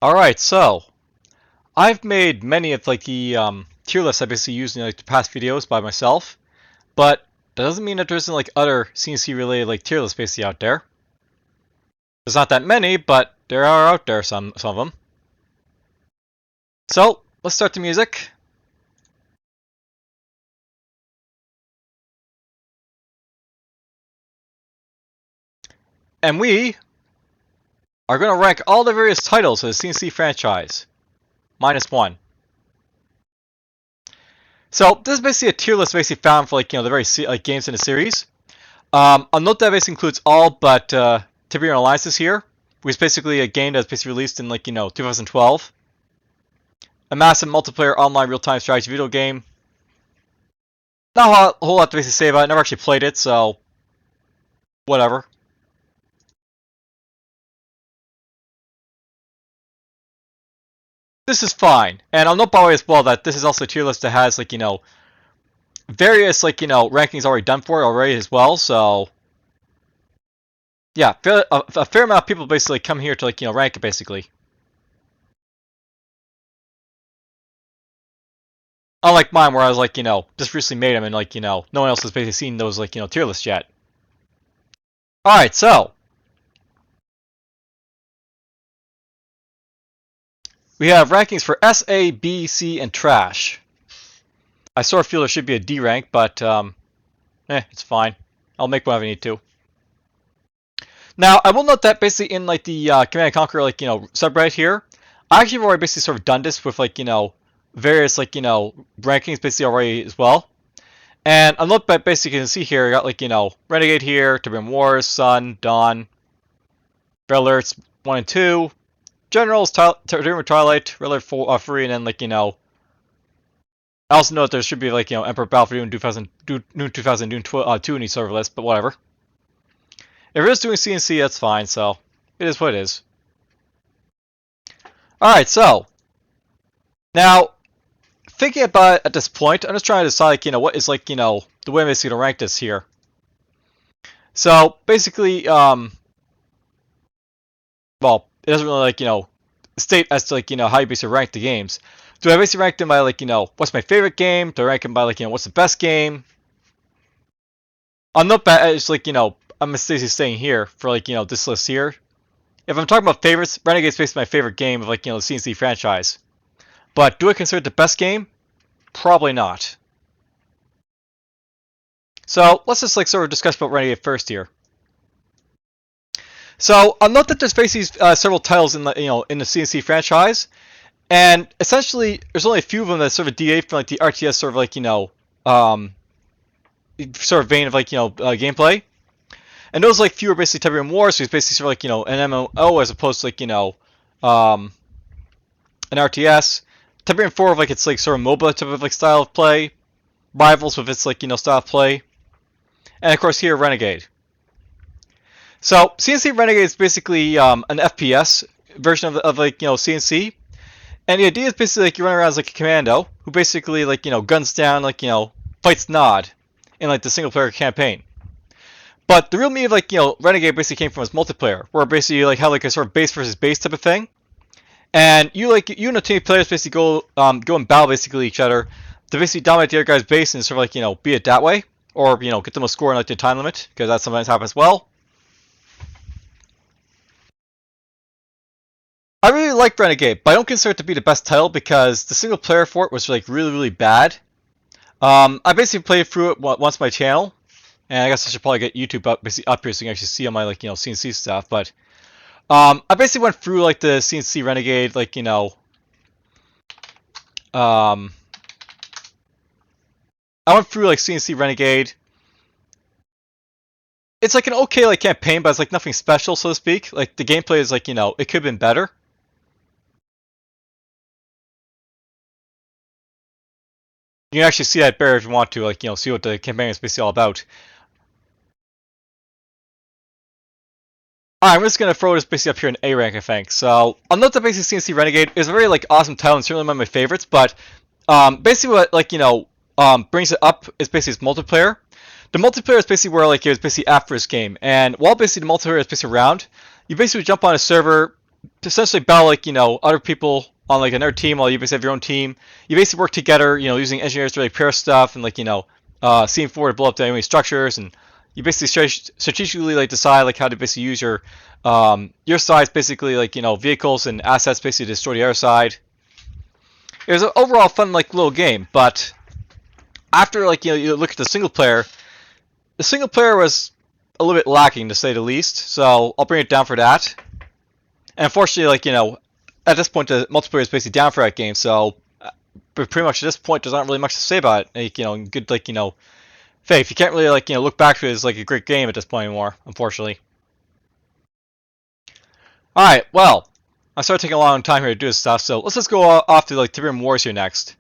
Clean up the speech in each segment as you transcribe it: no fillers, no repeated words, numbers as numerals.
Alright, so I've made many of the tier lists I basically used in the past videos by myself, but that doesn't mean that there isn't other CNC related tier lists basically out there. There's not that many, but there are out there some of them. So let's start the music. And we are going to rank all the various titles of the CNC franchise. -1. So this is basically a tier list basically found for the very games in the series. I'll note that basically includes all but Tiberian Alliances here, which is basically a game that's basically released in 2012. A massive multiplayer online real-time strategy video game. Not a whole lot to basically say about it. Never actually played it, so whatever. This is fine, and I'll note by the way as well that this is also a tier list that has various rankings already done for it already as well. So yeah, a fair amount of people basically come here to rank it basically. Unlike mine, where I was just recently made them, and no one else has basically seen those tier lists yet. All right, so we have rankings for S, A, B, C, and Trash. I sort of feel there should be a D rank, but it's fine. I'll make one if I need to. Now, I will note that basically in the Command & Conquer subreddit here, I actually have already basically sort of done this with various rankings basically already as well. And I'll note that basically you can see here, I got Renegade here, Tiberian Wars, Sun, Dawn, Red Alerts 1 and 2, Generals, Twilight, Red Alert 4, 3, and then I also know that there should be Emperor Battlefield Dune 2000, Dune 2 in each server list, but whatever. If it is doing CNC, that's fine, so it is what it is. Alright, so now thinking about it at this point, I'm just trying to decide what is the way I'm basically gonna rank this here. So basically, well, it doesn't really state as to how you basically rank the games. Do I basically rank them by what's my favorite game? Do I rank them by what's the best game? I'll note that it's I'm basically saying here for this list here. If I'm talking about favorites, Renegade's basically my favorite game of the CNC franchise. But do I consider it the best game? Probably not. So let's just sort of discuss about Renegade first here. So I'll note that there's basically several titles in the in the CNC franchise, and essentially there's only a few of them that sort of deviate from the RTS sort of vein of gameplay. And those few are basically Tiberian Wars, so it's basically sort of an MMO as opposed to an RTS. Tiberian 4 of it's sort of MOBA type of style of play. Rivals with its style of play. And of course here Renegade. So CNC Renegade is basically an FPS version of CNC. And the idea is basically you run around as a commando who basically guns down fights Nod in the single player campaign. But the real meat of Renegade basically came from its multiplayer, where basically you had a sort of base versus base type of thing. And you and a team of players basically go and battle basically each other to basically dominate the other guy's base and sort of beat it that way, or get them a score in the time limit, because that sometimes happens as well. I really like Renegade, but I don't consider it to be the best title because the single player for it was really bad. I basically played through it once on my channel, and I guess I should probably get YouTube up here so you can actually see on my CNC stuff. But I basically went through the CNC Renegade I went through CNC Renegade. It's an okay campaign, but it's nothing special, so to speak. The gameplay is it could have been better. You can actually see that better if you want to see what the campaign is basically all about. Alright, I'm just going to throw this basically up here in A rank, I think. So, I'll note that basically CNC Renegade is a very awesome title and certainly one of my favorites, but basically what brings it up is basically its multiplayer. The multiplayer is basically where it was basically after this game, and while basically the multiplayer is basically around, you basically jump on a server essentially battle like other people on like another team while you basically have your own team. You basically work together, using engineers to like repair stuff and like seeing forward to blow up the enemy structures, and you basically strategically like decide like how to basically use your side's basically like vehicles and assets basically to destroy the other side. It was an overall fun like little game, but after like you look at the single player was a little bit lacking to say the least. So I'll bring it down for that. And unfortunately, like at this point, the multiplayer is basically down for that game. So, but pretty much at this point, there's not really much to say about it. Like, in good like faith. You can't really like look back to it as like a great game at this point anymore. Unfortunately. All right. Well, I started taking a long time here to do this stuff. So let's just go off to like Tiberium Wars here next.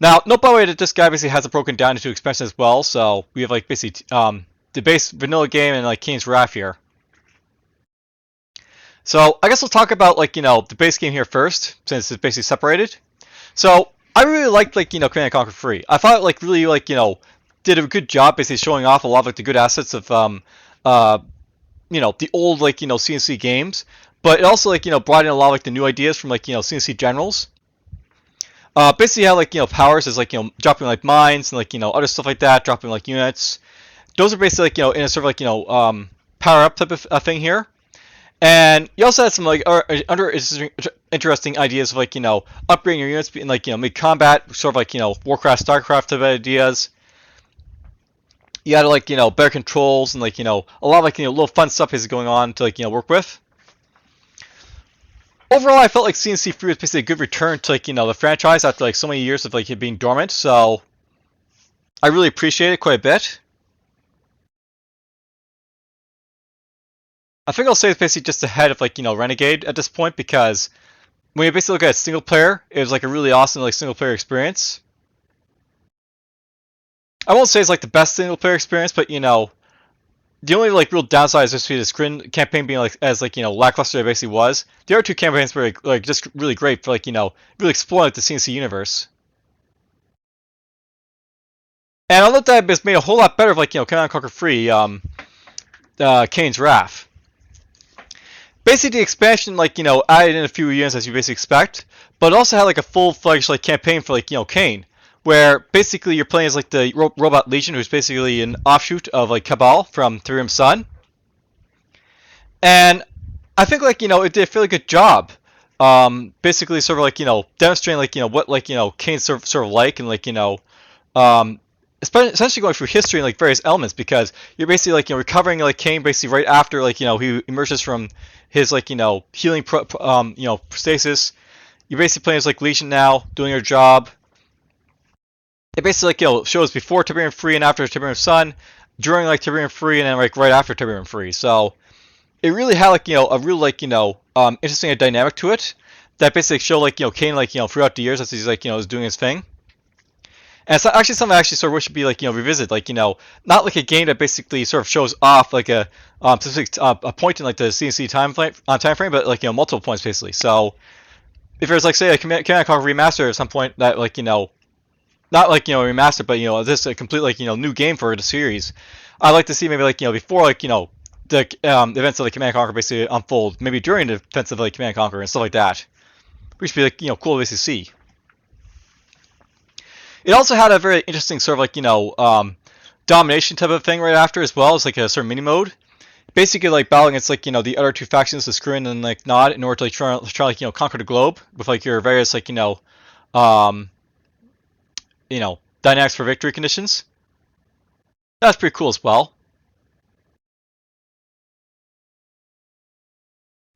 Now, note by the way that this guy basically has it broken down into expansions as well. So we have like basically the base vanilla game and like Kane's Wrath here. So I guess we'll talk about like the base game here first, since it's basically separated. So I really liked like Command & Conquer 3. I thought it like really like did a good job basically showing off a lot of like the good assets of the old like CNC games, but it also like brought in a lot of like the new ideas from like CNC generals. Basically how like powers is like dropping like mines and like other stuff like that, dropping like units. Those are basically like in a sort of like power up type of thing here. And you also had some like other interesting ideas of like upgrading your units in like mid combat, sort of like Warcraft, Starcraft type of ideas. You had like better controls and like a lot of like little fun stuff is going on to like work with. Overall, I felt like CNC Free was basically a good return to like the franchise after like so many years of like it being dormant. So I really appreciate it quite a bit. I think I'll say it's basically just ahead of like Renegade at this point, because when you basically look at single player, it was like a really awesome like single player experience. I won't say it's like the best single player experience, but the only like real downside is just the screen campaign being like as like lackluster it basically was. The other two campaigns were like just really great for like really exploring like, the CNC universe. And I thought that it's made a whole lot better of like Command & Conquer 3, Kane's Wrath. Basically, the expansion like added in a few units as you basically expect, but it also had like a full-fledged like campaign for like Kane, where basically you're playing as like the Robot Legion, who's basically an offshoot of like Cabal from Therium Sun. And I think like it did a fairly good job. Basically, sort of like demonstrating like what like Kane's sort of like, and like essentially going through history and like various elements, because you're basically like recovering like Kane basically right after like he emerges from his like healing stasis. You're basically playing as like Legion now, doing your job. It basically like shows before Tiberium Free and after Tiberium Sun, during like Tiberium Free, and then like right after Tiberium Free. So it really had like a real like interesting dynamic to it that basically showed like Kane like throughout the years as he's like is doing his thing. And it's actually something I actually sort of wish should be like revisited, like not like a game that basically sort of shows off like a specific a point in like the CNC time frame, but like multiple points basically. So if there's like say a Command & Conquer remaster at some point that like not like remaster, but this a complete like new game for the series, I'd like to see maybe like before like the events of like Command & Conquer basically unfold, maybe during the events of like Command & Conquer and stuff like that. Which would be like cool to basically see. It also had a very interesting sort of like domination type of thing right after as well. It's like a sort of mini mode, basically like battling against like the other two factions, the Scrin and like Nod, in order to like try like conquer the globe with like your various like dynamics for victory conditions. That's pretty cool as well.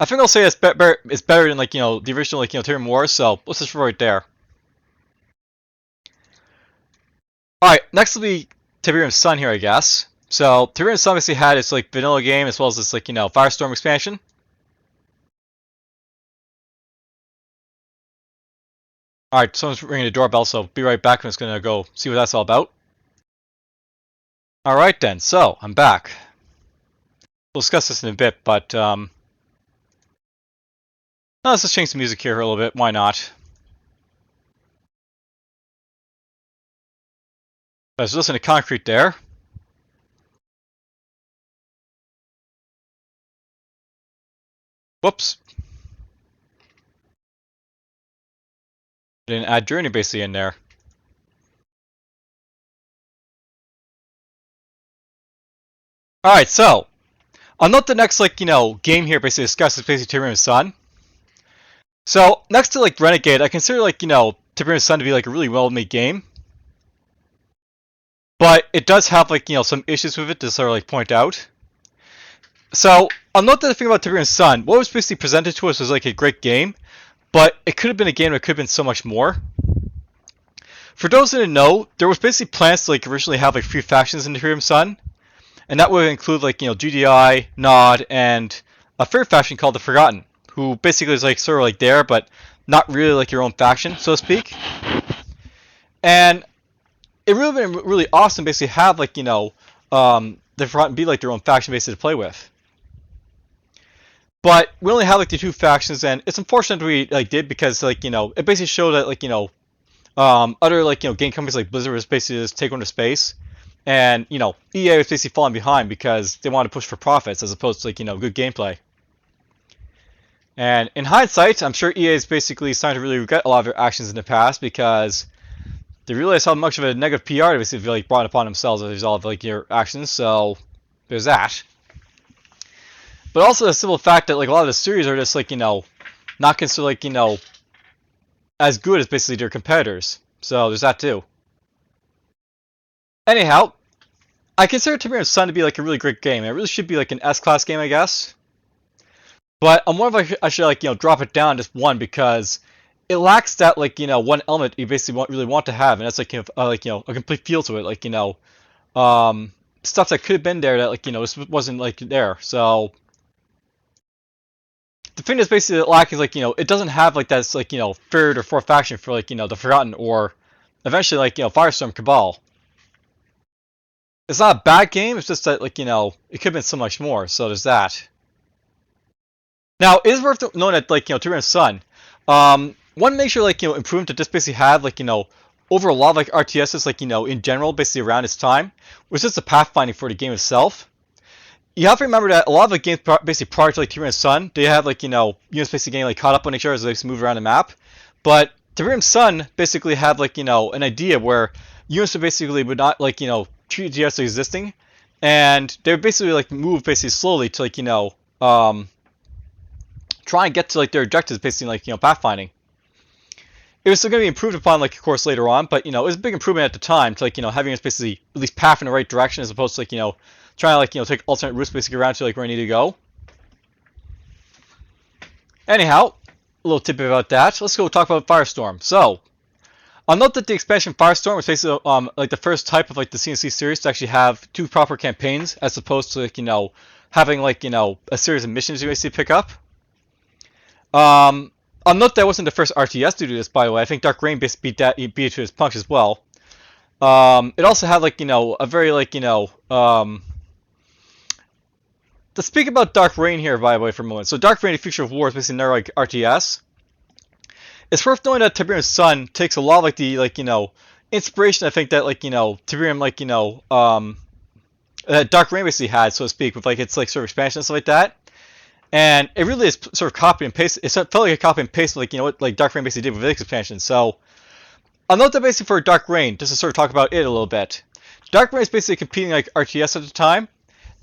I think I'll say it's better than like the original like Tiberium Wars. So let's just right there. Alright, next will be Tiberium Sun here, I guess. So, Tiberium Sun obviously had its like vanilla game as well as its like Firestorm expansion. Alright, someone's ringing the doorbell, so be right back. I'm just gonna go see what that's all about. Alright then, so I'm back. We'll discuss this in a bit, but let's just change the music here a little bit. Why not? I was listening to Concrete there. Whoops. Didn't add Journey basically in there. Alright, so I'll note the next game here basically discusses basically Tiberium's Sun. So next to Renegade, I consider Tiberium's Sun to be a really well-made game. But it does have some issues with it to sort of point out. So I'll note that the thing about Tiberium's Sun, what was basically presented to us was a great game, but it could have been a game that could have been so much more. For those who didn't know, there was basically plans to originally have 3 factions in Tiberium's Sun, and that would include GDI, Nod, and a third faction called the Forgotten, who basically is sort of there, but not really your own faction, so to speak. And it would have been really awesome basically have the Forgotten be their own faction basically to play with. But we only have the 2 factions, and it's unfortunate we did because it basically showed that other game companies like Blizzard was basically just take over space, and EA was basically falling behind because they wanted to push for profits as opposed to good gameplay. And in hindsight, I'm sure EA is basically starting to really regret a lot of their actions in the past because they realized how much of a negative PR they basically brought upon themselves as a result of their actions. So there's that. But also the simple fact that a lot of the series are just not considered as good as basically their competitors. So there's that too. Anyhow, I consider Tiberium's Sun to be a really great game. It really should be an S-class game, I guess. But I'm wondering if I should drop it down just 1 because it lacks that one element you basically really want to have, and that's a complete feel to it. Stuff that could have been there that this wasn't there. So the thing that's basically lacking is it doesn't have that 3rd or 4th faction for the Forgotten or eventually Firestorm Cabal. It's not a bad game. It's just that it could have been so much more. So there's that. Now it is worth knowing that Tiberium's Sun, one major improvement to just basically have over a lot of RTSs in general basically around its time was just the pathfinding for the game itself. You have to remember that a lot of the games basically prior to Tiberium's Sun, they have units basically getting caught up on each other as they move around the map. But Tiberium's Sun basically have an idea where units would not treat it as existing, and they would basically move basically slowly to try and get to their objectives basically pathfinding. It was still going to be improved upon of course later on, but it was a big improvement at the time to having us basically at least path in the right direction as opposed to trying to take alternate routes basically around to where I need to go. Anyhow, a little tidbit about that. Let's go talk about Firestorm. So I'll note that the expansion Firestorm was basically the first type of the CNC series to actually have 2 proper campaigns as opposed to having a series of missions you basically pick up. I'll note that wasn't the first RTS to do this, by the way. I think Dark Reign basically beat it to its punch as well. It also had a very let's speak about Dark Reign here, by the way, for a moment. So Dark Reign, the Future of War, is basically another RTS. It's worth knowing that Tiberium's Sun takes a lot of the inspiration I think that Tiberium Dark Reign basically had, so to speak, with its sort of expansion and stuff like that. And it really is sort of copy and paste. It felt like a copy and paste what Dark Reign basically did with its expansion. So I'll note that basically for Dark Reign, just to sort of talk about it a little bit. Dark Reign is basically competing RTS at the time.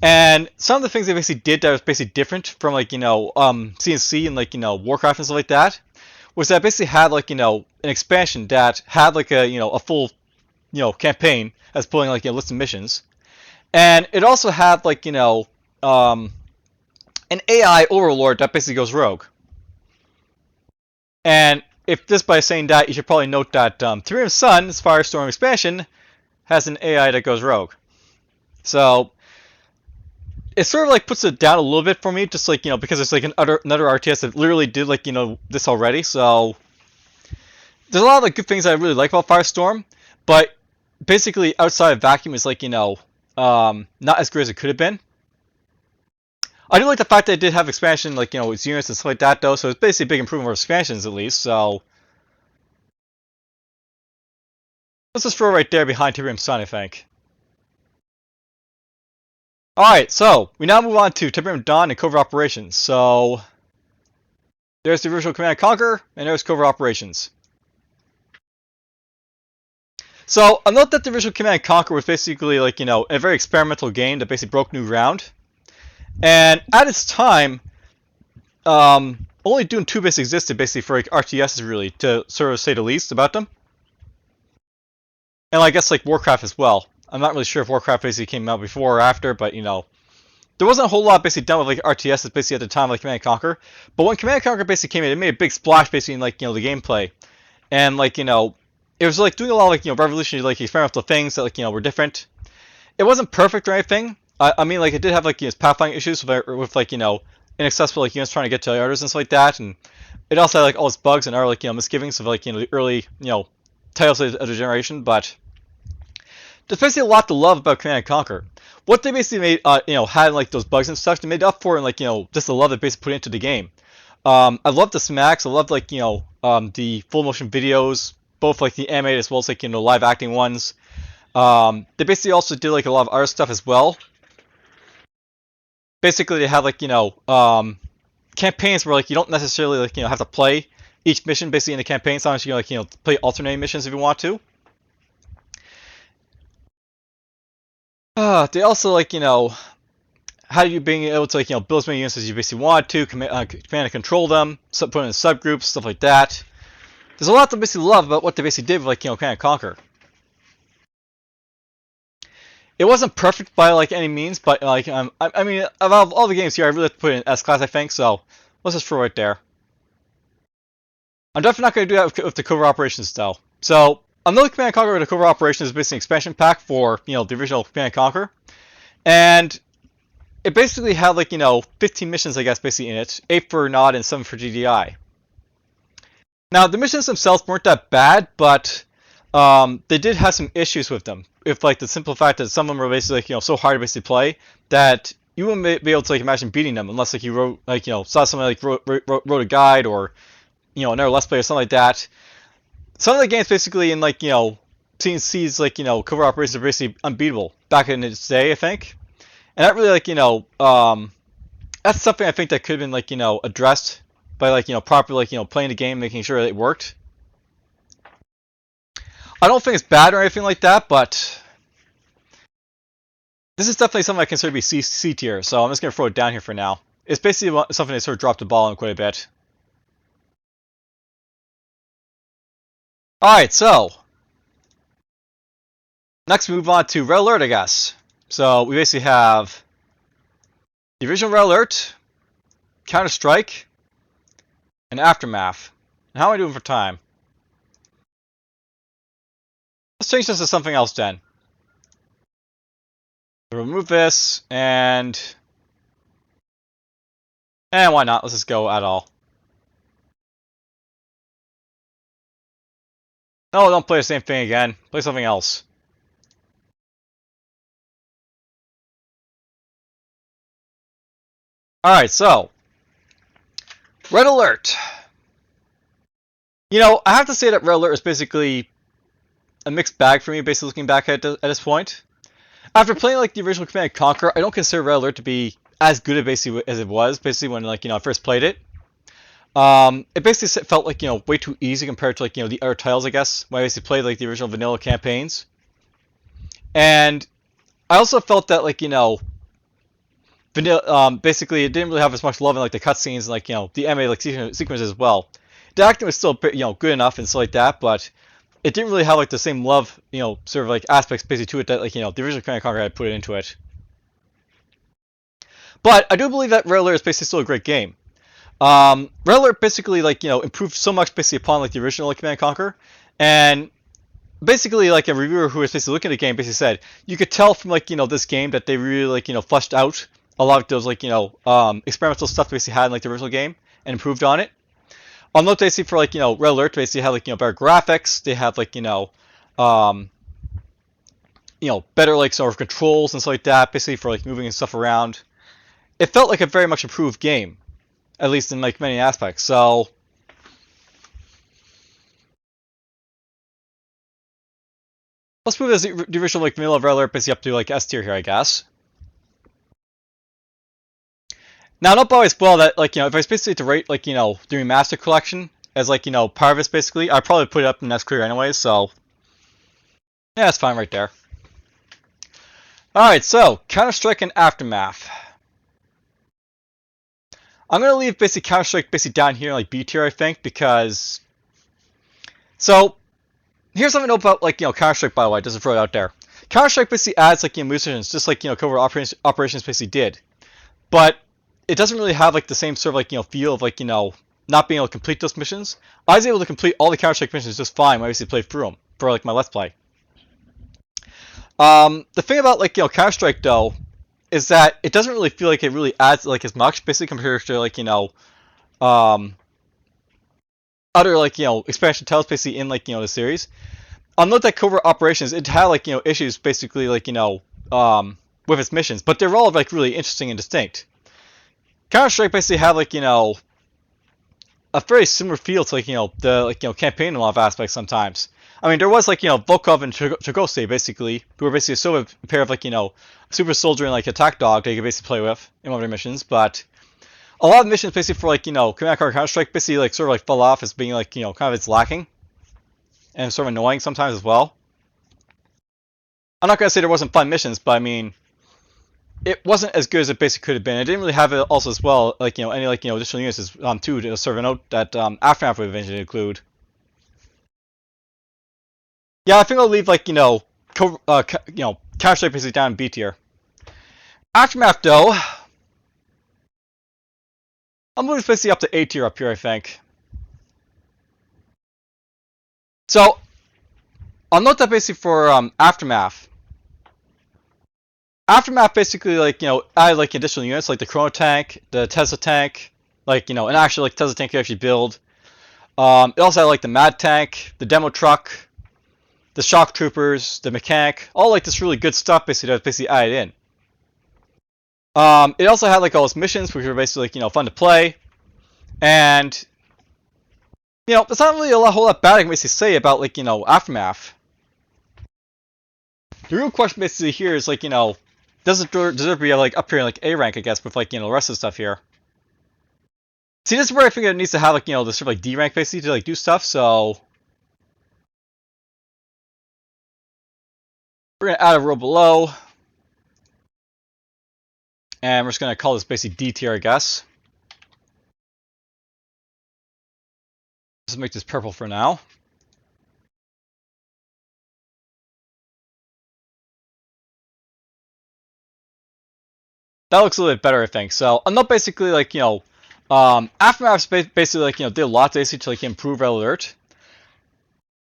And some of the things they basically did that was basically different from CNC and Warcraft and stuff like that was that basically had an expansion that had a full campaign as pulling a list of missions, and it also had an AI overlord that basically goes rogue. And if just by saying that, you should probably note that Tiberium's Sun's Firestorm expansion has an AI that goes rogue. So it sort of puts it down a little bit for me, just because it's another RTS that literally did this already. So there's a lot of good things I really like about Firestorm, but basically outside of Vacuum is not as good as it could have been. I do like the fact that it did have expansion its units and stuff like that though, so it's basically a big improvement over expansions at least. So let's just throw right there behind Tiberium's Sun, I think. Alright, so we now move on to Tiberium Dawn and Covert Operations. So there's the original Command & Conquer, and there's Covert Operations. So I note that the original Command and Conquer was basically like, a very experimental game that basically broke new ground. And at its time, only Doom 2 basically existed basically for like RTSs really, to sort of say the least about them. And I guess like Warcraft as well. I'm not really sure if Warcraft basically came out before or after, but there wasn't a whole lot basically done with like RTSs basically at the time like Command and Conquer. But when Command and Conquer basically came in, it made a big splash basically in like the gameplay. And like it was like doing a lot of like revolutionary like experimental things that like were different. It wasn't perfect or anything. I mean like it did have like its pathfinding issues with like inaccessible like units trying to get to others and stuff like that, and it also had like all its bugs and other like misgivings of like the early titles of the generation. But there's basically a lot to love about Command and Conquer. What they basically made had like those bugs and stuff, they made up for in like just the love they basically put into the game. I love the smacks. I love like the full motion videos, both like the animated as well as like live acting ones. They basically also did like a lot of other stuff as well. Basically, they have like campaigns where like you don't necessarily like have to play each mission basically in the campaign. Sometimes you like play alternating missions if you want to. They also like how you being able to like build as many units as you basically want to, command and control them, put in subgroups, stuff like that. There's a lot to basically love about what they basically did with like Command and Conquer. It wasn't perfect by like any means, but like I mean, of all the games here, I really have to put it in S class, I think. So let's just throw it there. I'm definitely not going to do that with the covert operations though. So another Command and Conquer with the covert operations is basically an expansion pack for the original Command and Conquer, and it basically had like 15 missions, I guess, basically in it, 8 for NOD and 7 for GDI. Now the missions themselves weren't that bad, but they did have some issues with them. If like the simple fact that some of them were basically like, so hard to basically play that you wouldn't be able to like imagine beating them unless like you wrote like saw someone like wrote a guide or another let's play or something like that. Some of the games basically in like CNC's like covert operations are basically unbeatable back in its day, I think. And that really like that's something I think that could have been like addressed by like properly like playing the game, making sure that it worked. I don't think it's bad or anything like that, but this is definitely something I consider to be C tier, so I'm just going to throw it down here for now. It's basically something they sort of dropped the ball on quite a bit. Alright, so next we move on to Red Alert, I guess. So we basically have the original Red Alert, Counter-Strike, and Aftermath. And how am I doing for time? Let's change this to something else then. Remove this, and why not? Let's just go at all. No, don't play the same thing again. Play something else. Alright, so Red Alert. I have to say that Red Alert is basically a mixed bag for me, basically looking back at this point. After playing like the original Command and Conquer, I don't consider Red Alert to be as good basically as it was basically when like I first played it. It basically felt like way too easy compared to like the other titles, I guess, when I basically played like the original vanilla campaigns. And I also felt that like vanilla basically it didn't really have as much love in like the cutscenes and like the anime like sequences as well. The acting was still good enough and stuff like that, but it didn't really have like the same love sort of like aspects basically to it that like the original Command and Conquer had put into it. But I do believe that Red Alert is basically still a great game. Red Alert basically like improved so much basically upon like the original like Command and Conquer, and basically like a reviewer who was basically looking at the game basically said you could tell from like this game that they really like fleshed out a lot of those like experimental stuff they basically had in like the original game and improved on it. I'll note basically for like Red Alert basically had like better graphics. They have like better like sort of controls and stuff like that basically for like moving and stuff around. It felt like a very much improved game, at least in like many aspects. So let's move the original like vanilla Red Alert basically up to like S tier here, I guess. Now, don't always spoil that like if I was basically to rate like the remaster collection as like part of this basically, I'd probably put it up in S tier anyway. So Yeah, that's fine right there. Alright, so Counter-Strike and Aftermath. I'm gonna leave basically Counter-Strike basically down here in like B tier, I think, because so here's something to know about like Counter-Strike, by the way, just to throw it out there. Counter-Strike basically adds like munitions, just like covert operations basically did. But it doesn't really have like the same sort of like feel of like not being able to complete those missions. I was able to complete all the Counter-Strike missions just fine when I basically played through them for like my Let's Play. The thing about like Counter-Strike though is that it doesn't really feel like it really adds like as much basically compared to like other like expansion titles basically in like the series. I'll note that covert operations it had like issues basically like with its missions, but they're all like really interesting and distinct. Counter-Strike basically had like a very similar feel to like the campaign in a lot of aspects sometimes. I mean, there was like Volkov and Chagose basically, who were basically sort of a pair of like super soldier and like attack dog that you could basically play with in one of their missions. But a lot of missions basically for like Command Car Counter-Strike basically like sort of like fell off as being like kind of it's lacking and sort of annoying sometimes as well. I'm not gonna say there wasn't fun missions, but I mean, it wasn't as good as it basically could have been. It didn't really have it also as well like any like additional units as too to sort of note that Aftermath would eventually include. Yeah, I think I'll leave like Counter-Strike basically down in B tier. Aftermath though, I'll move this basically up to A tier up here, I think. So I'll note that basically for Aftermath. Aftermath basically like added like additional units like the Chrono Tank, the Tesla Tank, like an actual like Tesla Tank you actually build. It also had like the Mad Tank, the Demo Truck, the Shock Troopers, the Mechanic, all like this really good stuff basically that was basically added in. It also had like all its missions, which were basically like fun to play, and there's not really a whole lot bad I can basically say about like Aftermath. The real question basically here is like does it deserve to be like up here in like A rank, I guess, with like the rest of the stuff here. See, this is where I think it needs to have like the sort of like D rank basically to like do stuff. So we're gonna add a row below, and we're just gonna call this basically D tier, I guess. Let's make this purple for now. That looks a little bit better, I think. So I'm not basically like Aftermath basically like did a lot basically to like improve Red Alert.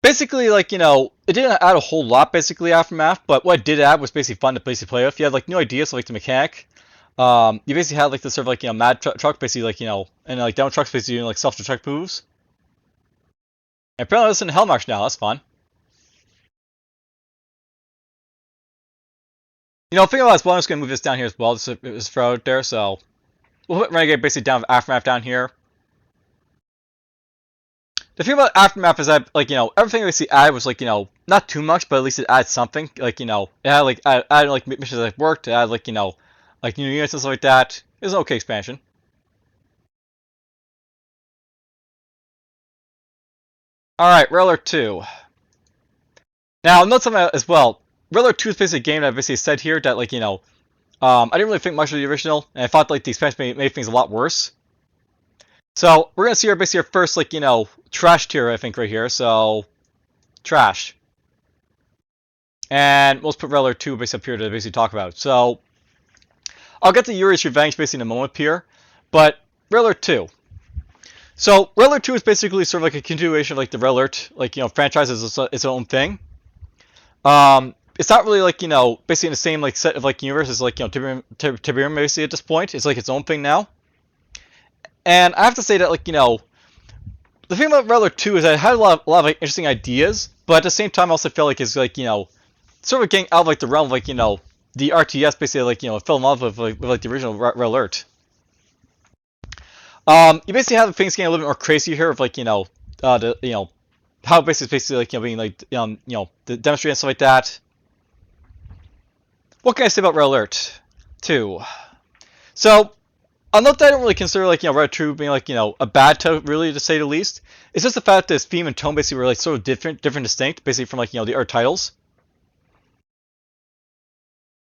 Basically like it didn't add a whole lot basically Aftermath, but what it did add was basically fun to basically play with. You had like new ideas like the Mechanic. You basically had like the sort of like Mad Truck basically like and like Demo Trucks basically doing like self-destruct moves. And apparently it's in Hellmarch now. That's fun. Thinking about this, well, I'm just gonna move this down here as well. Just throw it there. So we'll put Renegade basically down Aftermath down here. The thing about Aftermath is that like everything we see added was like not too much, but at least it adds something. Like it had like added like missions that worked. It had like like new units and stuff like that. It was an okay expansion. All right, Red Alert 2. Now note something as well. Red Alert 2 is basically a game that I basically said here that like I didn't really think much of the original, and I thought like the expansion made things a lot worse. So we're gonna see our basically our first like trash tier, I think, right here. So trash, and let's put Red Alert 2 basically up here to basically talk about. So I'll get to Yuri's Revenge basically in a moment here, but Red Alert 2. So Red Alert 2 is basically sort of like a continuation of like the Red Alert like franchise as its own thing. It's not really like basically in the same like set of like universes like Tiberium basically at this point. It's like its own thing now. And I have to say that like the thing about Red Alert 2 is that it had a lot of like interesting ideas, but at the same time I also felt like it's like sort of getting out of like the realm of like the RTS basically like fell in love with like the original Red Alert. You basically have things getting a little bit more crazy here of like the how basically like being like the demonstrating and stuff like that. What can I say about Red Alert 2? So I'll note that I don't really consider like Red Alert 2 being like a bad title really to say the least. It's just the fact that its theme and tone basically were like sort of different, distinct, basically from like the other titles.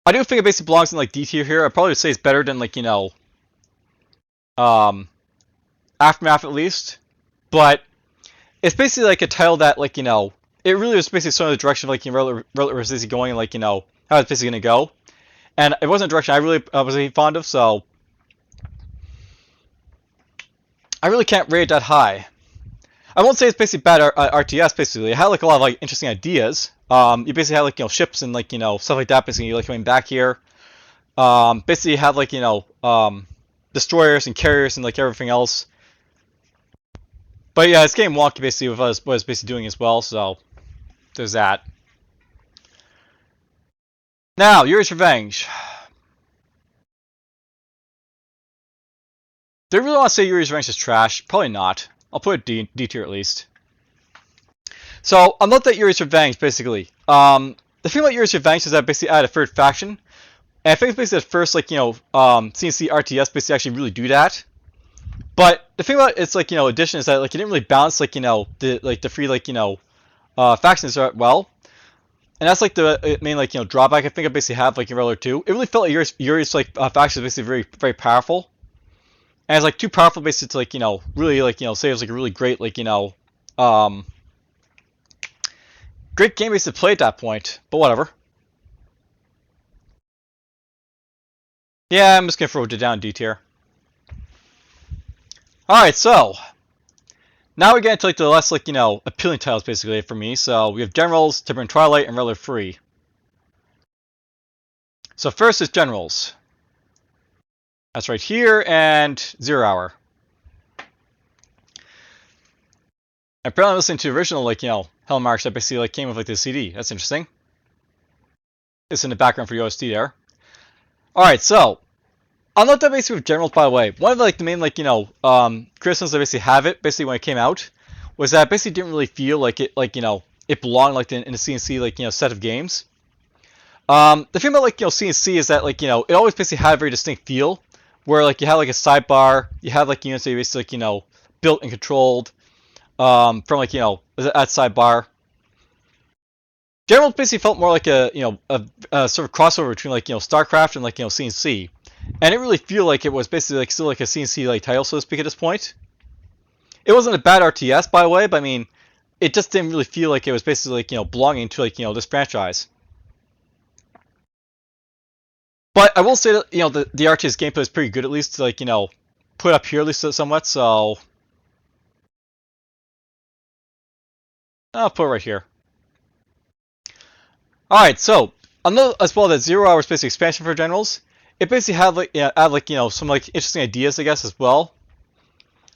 I do think it basically belongs in like D tier here. I'd probably say it's better than like um, Aftermath at least, but it's basically like a title that like it really was basically sort of the direction of like Relic was basically going, like how it's basically gonna go, and it wasn't a direction I was really fond of, so I really can't rate it that high. I won't say it's basically bad RTS. Basically, it had like a lot of like interesting ideas. You basically had like ships and like stuff like that. Basically, like coming back here. Basically, you have like destroyers and carriers and like everything else. But yeah, it's getting wonky basically with what it's basically doing as well. So there's that. Now, Yuri's Revenge. Do I really want to say Yuri's Revenge is trash? Probably not. I'll put it D tier at least. So I'm not that Yuri's Revenge basically. The thing about Yuri's Revenge is that basically add a third faction, and I think it's basically the first like CNC RTS basically actually really do that. But the thing about its like addition is that like it didn't really balance like the three like factions well, and that's like the main like drawback I think I basically have like in Relic 2. It really felt like Yuri's like faction is basically very very powerful, and it's like too powerful basically to like really like say it was like a really great like great game base to play at that point. But whatever. Yeah, I'm just gonna throw it down D tier. Alright, so now we get into like the less like appealing titles basically for me. So we have Generals, Tiberian Twilight, and Relic 3. So first is Generals. That's right here, and 0 Hour. Apparently I'm listening to the original like Hellmarch that basically like came with like the CD. That's interesting. It's in the background for the OST there. Alright, so I'll note that basically with Generals, by the way, one of like the main like criticisms that basically have it basically when it came out was that it basically didn't really feel like it like it belonged like in a CNC like set of games. The thing about like CNC is that like it always basically had a very distinct feel, where like you have like a sidebar, you have like units that you basically like built and controlled from like at sidebar. Generals basically felt more like a a sort of crossover between like StarCraft and like CNC. And it really feel like it was basically like still like a CNC like title, so to speak, at this point. It wasn't a bad RTS, by the way, but I mean, it just didn't really feel like it was basically like belonging to like this franchise. But I will say that the RTS gameplay is pretty good, at least to like put up here at least somewhat. So I'll put it right here. All right, so another as well that 0 Hour Space expansion for Generals. It basically had like some like interesting ideas, I guess, as well.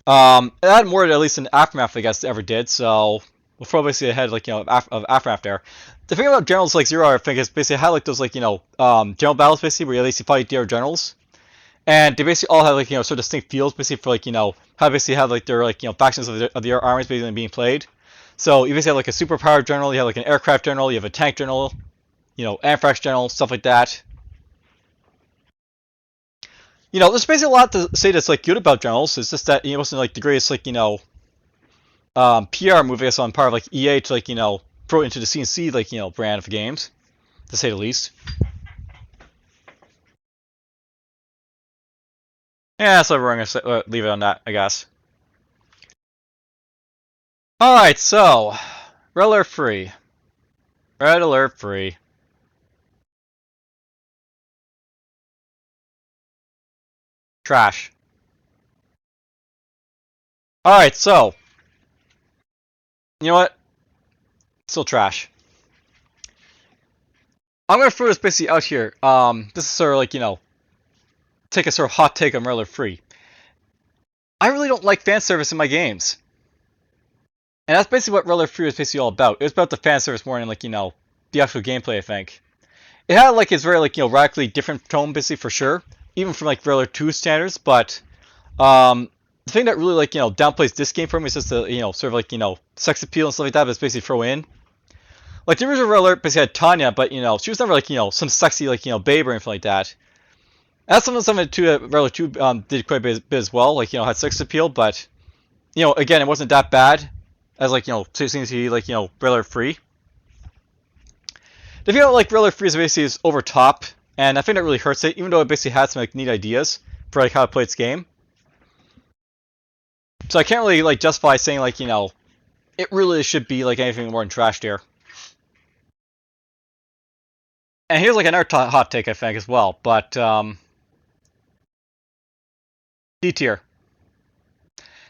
It had more at least than Aftermath, I guess, ever did. So we'll throw basically ahead like of Aftermath there. The thing about Generals like 0 Hour, I think, is basically had like those like general battles basically where you basically fight the other generals, and they basically all have like sort of distinct fields basically for like how basically have like their like factions of the armies basically being played. So you basically have like a superpowered general, you have like an aircraft general, you have a tank general, anthrax general, stuff like that. There's basically a lot to say that's like good about Generals. It's just that it wasn't like the greatest like PR move I guess on part of like EA to like throw it into the CNC like brand of games, to say the least. Yeah, so we're gonna leave it on that, I guess. All right, so Red Alert Free, Red Alert Free. Trash. Alright, so you know what? Still trash. I'm gonna throw this basically out here. This is sort of like, take a sort of hot take on Red Alert Free. I really don't like fan service in my games. And that's basically what Red Alert Free was basically all about. It was about the fan service more than like, the actual gameplay, I think. It had like its very like, radically different tone basically for sure. Even from like Red Alert 2 standards, but the thing that really like downplays this game for me is just the sort of like sex appeal and stuff like that. But it's basically throw in like the original Red Alert basically had Tanya, but she was never like some sexy like babe or anything like that. And that's something too that Red Alert 2 did quite a bit as well. Like had sex appeal, but again it wasn't that bad as like seems to be like Red Alert 3. The thing about like Red Alert 3 is basically is over top. and I think that really hurts it. Even though it basically had some like neat ideas for like how to play its game, so I can't really like justify saying like it really should be like anything more than trash tier. And here's like another hot take I think as well, but D tier.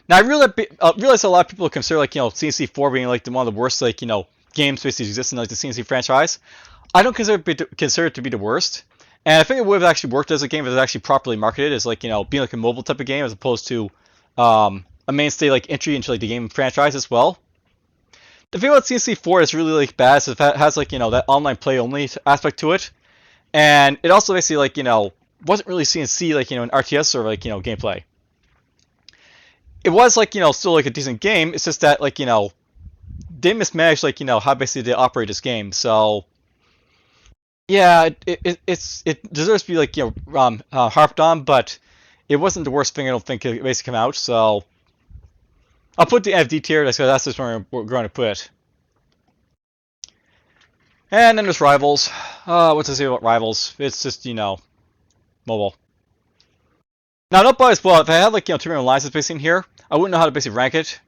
Now I realize a lot of people consider like CNC4 being like one of the worst like games basically exist in like the CNC franchise. I don't consider it to be the worst, and I think it would have actually worked as a game if it was actually properly marketed as like being like a mobile type of game as opposed to a mainstay like entry into like the game franchise as well. The thing about CNC4 is really like bad is it has like that online play only aspect to it, and it also basically like wasn't really CNC like an RTS or like gameplay. It was like still like a decent game. It's just that like they mismanaged like how basically they operate this game. So yeah, it deserves to be like harped on, but it wasn't the worst thing I don't think it basically come out. So I'll put the FD tier. That's just where we're going to put it. And then there's Rivals. What to say about Rivals? It's just mobile. Now not by as well. If I had like Terminal Alliances basically in here, I wouldn't know how to basically rank it.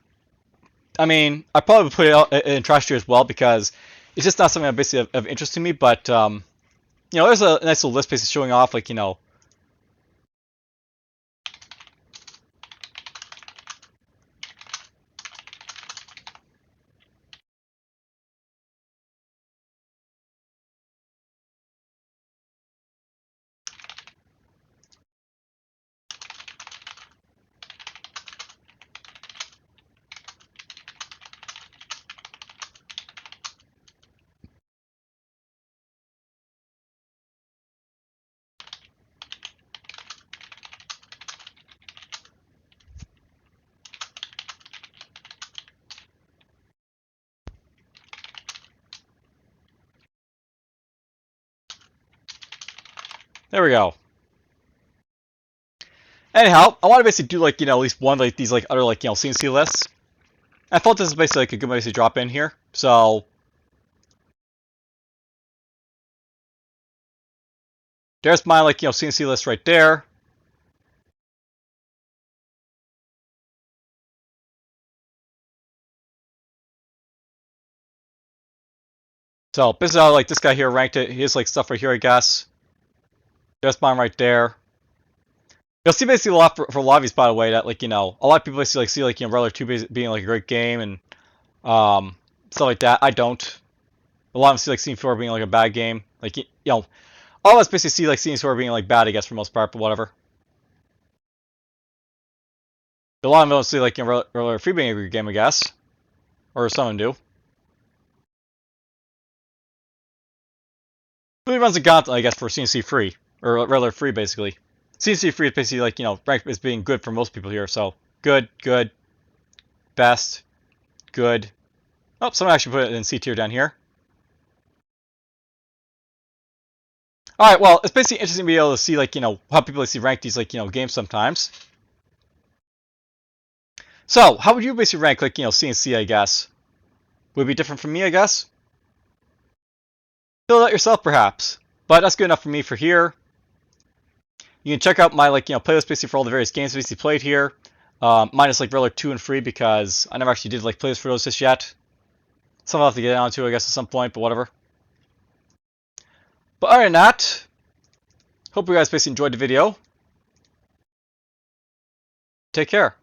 I mean, I probably would put it out in trash tier as well because it's just not something that basically of interest to me. But there's a nice little list basically showing off like there we go. Anyhow, I want to basically do like at least one like these like other like CNC lists. I thought this is basically like a good way to drop in here. So there's my like CNC list right there. So this is how like this guy here ranked it. He has like stuff right here, I guess. There's mine right there. You'll see basically a lot for a lot of these, by the way, that like a lot of people basically like see like Railer 2 being like a great game and stuff like that. I don't. A lot of them see like Scene 4 being like a bad game. Like all of us basically see like Scene 4 being like bad, I guess, for the most part, but whatever. A lot of them don't see like Railer 3 being a great game, I guess, or some of them do. But he runs a gauntlet, I guess, for CNC free or Railer 3 basically. CNC free is basically like ranked as being good for most people here. So good, good, best, good. Oh, someone actually put it in C tier down here. All right, well, it's basically interesting to be able to see like how people actually rank these like games sometimes. So how would you basically rank like CNC? I guess would it be different from me. I guess fill it out yourself perhaps, but that's good enough for me for here. You can check out my like playlist basically for all the various games basically played here, minus like Railer 2 and 3 because I never actually did like playlists for those just yet. Some I'll have to get onto I guess at some point, but whatever. But other than that, hope you guys basically enjoyed the video. Take care.